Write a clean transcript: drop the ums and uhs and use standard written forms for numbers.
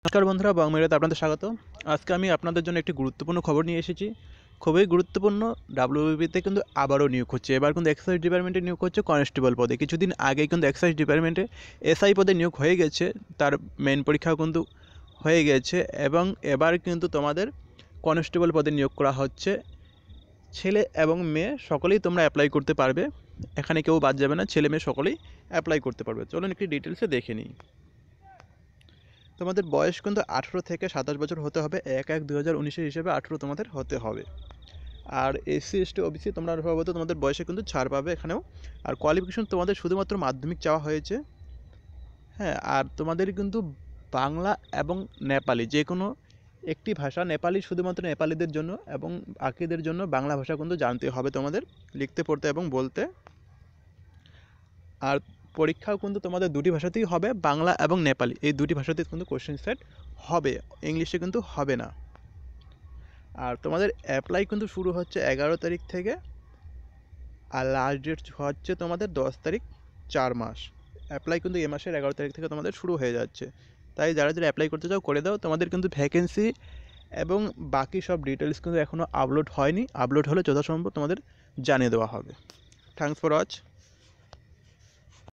নমস্কার বন্ধুরা, বাংলাতে আপনাদের স্বাগত। আজকে আমি আপনাদের জন্য একটি গুরুত্বপূর্ণ খবর নিয়ে এসেছি। খুবই গুরুত্বপূর্ণ। ডাব্লিউবিপিতে কিন্তু আবারও নিয়োগ হচ্ছে। এবার কিন্তু এক্সাইজ ডিপার্টমেন্টে নিয়োগ হচ্ছে কনস্টেবল পদে। কিছুদিন আগেই কিন্তু এক্সাইজ ডিপার্টমেন্টে এসআই পদে নিয়োগ হয়ে গেছে, তার মেন পরীক্ষাও কিন্তু হয়ে গেছে এবং এবার কিন্তু তোমাদের কনস্টেবল পদে নিয়োগ করা হচ্ছে। ছেলে এবং মেয়ে সকলেই তোমরা অ্যাপ্লাই করতে পারবে, এখানে কেউ বাদ যাবে না, ছেলে মেয়ে সকলেই অ্যাপ্লাই করতে পারবে। চলুন একটি ডিটেলসে দেখে নিই। তোমাদের বয়স কিন্তু 18 থেকে 27 বছর হতে হবে। 1/1/2019 হিসেবে 18 তোমাদের হতে হবে। আর এসসি এসটি ওবিসি তোমরা সম্ভবত তোমাদের বয়সে কিন্তু ছাড় পাবে এখানেও। আর কোয়ালিফিকেশন তোমাদের শুধুমাত্র মাধ্যমিক চাওয়া হয়েছে। হ্যাঁ, আর তোমাদের কিন্তু বাংলা এবং নেপালি যে কোনো একটি ভাষা, নেপালি শুধুমাত্র নেপালিদের জন্য এবং বাকিদের জন্য বাংলা ভাষা কিন্তু জানতে হবে তোমাদের, লিখতে পড়তে এবং বলতে। আর পরীক্ষাও কিন্তু তোমাদের দুটি ভাষাতেই হবে, বাংলা এবং নেপালি, এই দুটি ভাষাতেই কিন্তু কোশ্চেন সেট হবে, ইংলিশে কিন্তু হবে না। আর তোমাদের অ্যাপ্লাই কিন্তু শুরু হচ্ছে 11 তারিখ থেকে, আর লাস্ট ডেট হচ্ছে তোমাদের 10 তারিখ, 4 মাস। অ্যাপ্লাই কিন্তু এ মাসের 11 তারিখ থেকে তোমাদের শুরু হয়ে যাচ্ছে। তাই যারা যারা অ্যাপ্লাই করতে চাও করে দাও। তোমাদের কিন্তু ভ্যাকেন্সি এবং বাকি সব ডিটেলস কিন্তু এখনও আপলোড হয়নি। আপলোড হলে যথাসম্ভব তোমাদের জানিয়ে দেওয়া হবে। Thanks for watch.